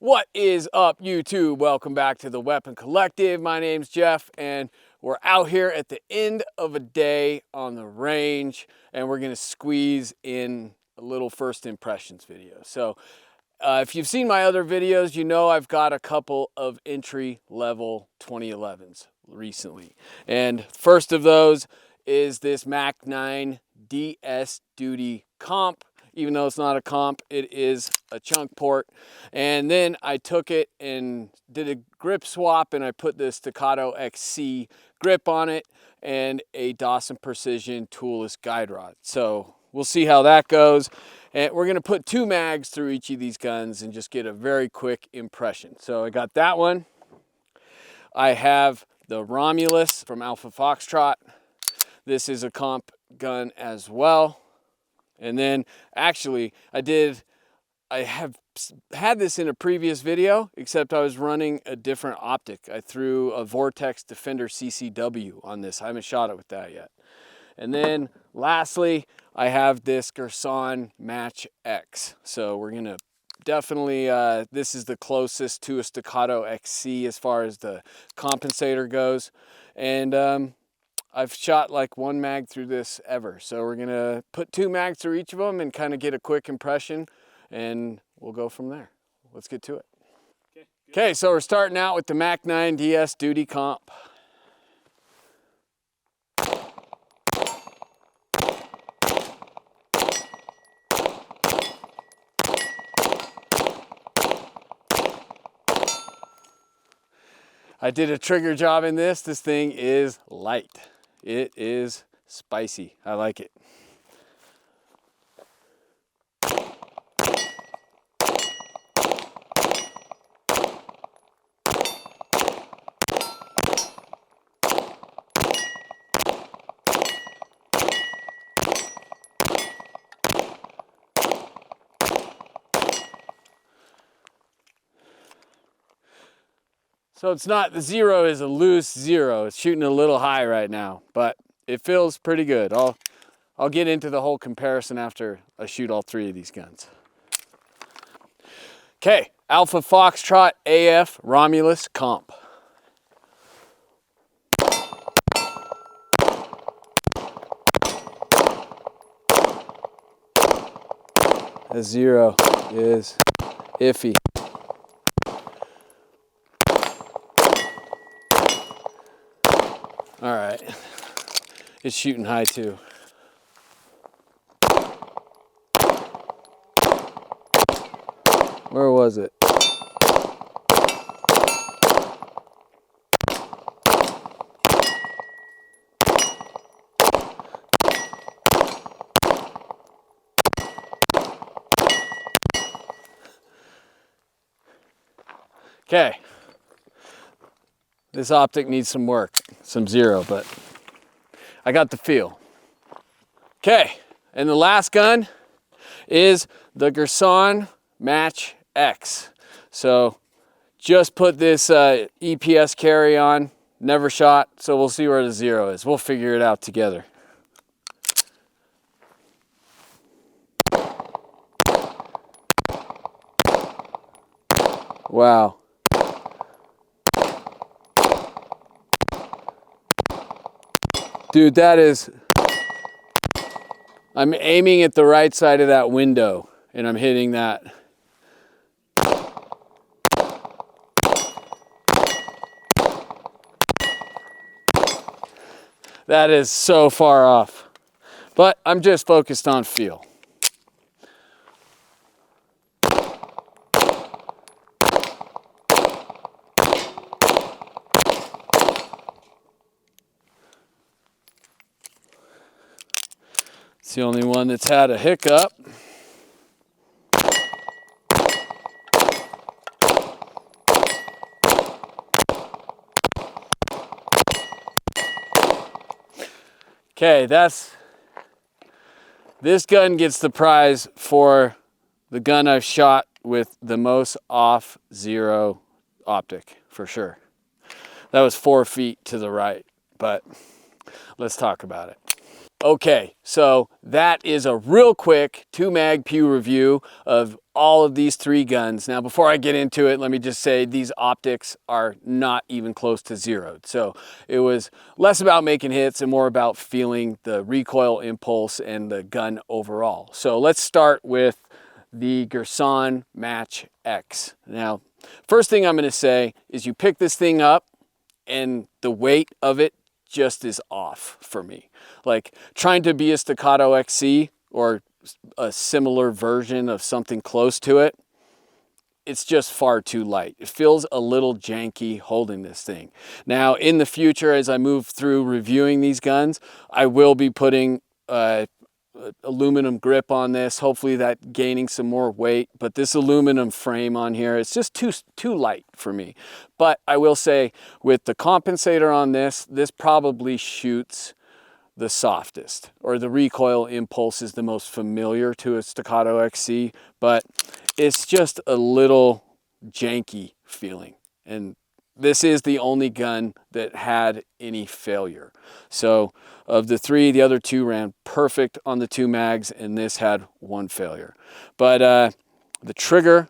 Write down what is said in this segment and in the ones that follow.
What is up, YouTube? Welcome back to the Weapon Collective. My name's Jeff, and we're out here at the end of a day on the range, and we're gonna squeeze in a little first impressions video. So if you've seen my other videos, you know I've got a couple of entry level 2011s recently. And first of those is this Mag 9 DS Duty Comp. Even though it's not a comp, it is a chunk port. And then I took it and did a grip swap, and I put the Staccato XC grip on it and a Dawson Precision toolless guide rod. So we'll see how that goes. And we're gonna put two mags through each of these guns and just get a very quick impression. So I got that one. I have the Romulus from Alpha Foxtrot. This is a comp gun as well. And then actually I have had this in a previous video, except I was running a different optic. I threw a Vortex Defender CCW on this. I haven't shot it with that yet. And then lastly, I have this Girsan Match X. So we're gonna definitely, this is the closest to a Staccato XC as far as the compensator goes. And I've shot like one mag through this ever. So we're gonna put two mags through each of them and kind of get a quick impression, and we'll go from there. Let's get to it. Okay, so we're starting out with the Mag 9 DS Duty Comp. I did a trigger job in this. This thing is light. It is spicy. I like it. So it's not, the zero is a loose zero. It's shooting a little high right now, but it feels pretty good. I'll get into the whole comparison after I shoot all three of these guns. Okay, Alpha Foxtrot AF Romulus Comp. The zero is iffy. All right, it's shooting high too. Where was it? Okay. This optic needs some work, some zero, but I got the feel. Okay, and the last gun is the Girsan Match X. So just put this EPS carry on, never shot, so we'll see where the zero is. We'll figure it out together. Wow. Dude, that is, I'm aiming at the right side of that window and I'm hitting that. That is so far off, but I'm just focused on feel. It's the only one that's had a hiccup. Okay, this gun gets the prize for the gun I've shot with the most off zero optic, for sure. That was 4 feet to the right, but let's talk about it. Okay, so that is a real quick 2 Mag Pew review of all of these three guns. Now, before I get into it, let me just say these optics are not even close to zeroed. So it was less about making hits and more about feeling the recoil impulse and the gun overall. So let's start with the Girsan Match X. Now, first thing I'm going to say is you pick this thing up and the weight of it just is off for me. Like trying to be a staccato XC or a similar version of something close to it, it's just far too light. It feels a little janky holding this thing. Now, in the future, as I move through reviewing these guns, I will be putting aluminum grip on this, hopefully that gaining some more weight, but this aluminum frame on here, it's just too light for me. But I will say with the compensator on this probably shoots the softest, or the recoil impulse is the most familiar to a staccato XC, but it's just a little janky feeling. And this is the only gun that had any failure. So of the three, the other two ran perfect on the two mags, and this had one failure. But the trigger,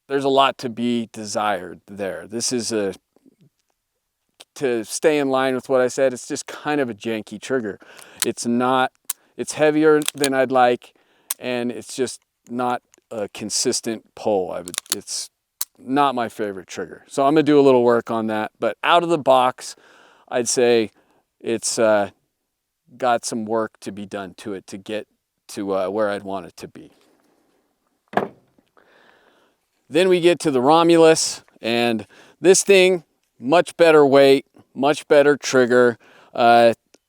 there's a lot to be desired there. This is to stay in line with what I said, it's just kind of a janky trigger. It's heavier than I'd like, and it's just not a consistent pull. It's not my favorite trigger. So I'm gonna do a little work on that, but out of the box, I'd say it's got some work to be done to it to get to where I'd want it to be. Then we get to the Romulus, and this thing, much better weight, much better trigger.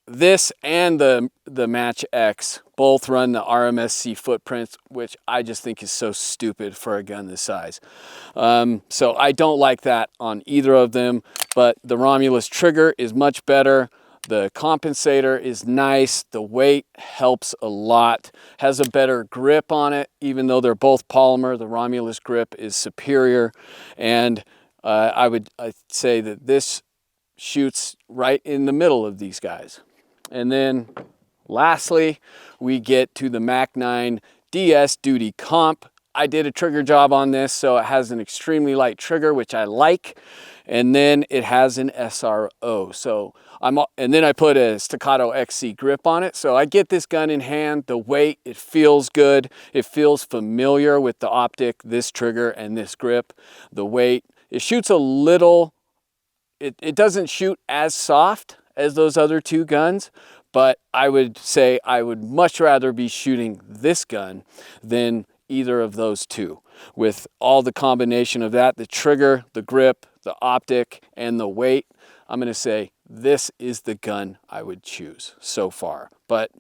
This and the Match X both run the RMSC footprints, which I just think is so stupid for a gun this size. So I don't like that on either of them, but the Romulus trigger is much better. The compensator is nice. The weight helps a lot. Has a better grip on it, even though they're both polymer. The Romulus grip is superior, and I'd say that this shoots right in the middle of these guys. And then lastly, we get to the Mag 9 DS Duty Comp. I did a trigger job on this, so it has an extremely light trigger, which I like. And then it has an SRO. So and then I put a staccato XC grip on it. So I get this gun in hand, the weight, it feels good. It feels familiar with the optic, this trigger and this grip. The weight, it shoots a little, it doesn't shoot as soft as those other two guns, but I would say I would much rather be shooting this gun than either of those two. With all the combination of that, the trigger, the grip, the optic, and the weight, I'm gonna say this is the gun I would choose so far. But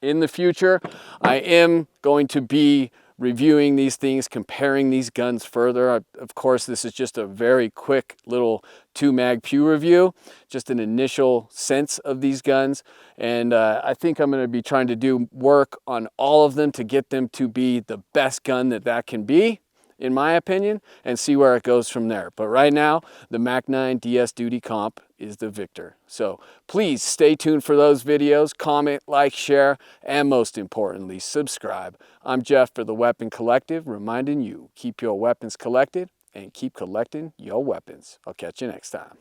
in the future, I am going to be reviewing these things, comparing these guns further. Of course, this is just a very quick little 2 Mag Pew review, just an initial sense of these guns. And I think I'm going to be trying to do work on all of them to get them to be the best gun that can be, in my opinion, and see where it goes from there. But right now, the Mag 9 DS Duty Comp is the victor. So please stay tuned for those videos, comment, like, share, and most importantly, subscribe. I'm Jeff for the Weapon Collective, reminding you, keep your weapons collected and keep collecting your weapons. I'll catch you next time.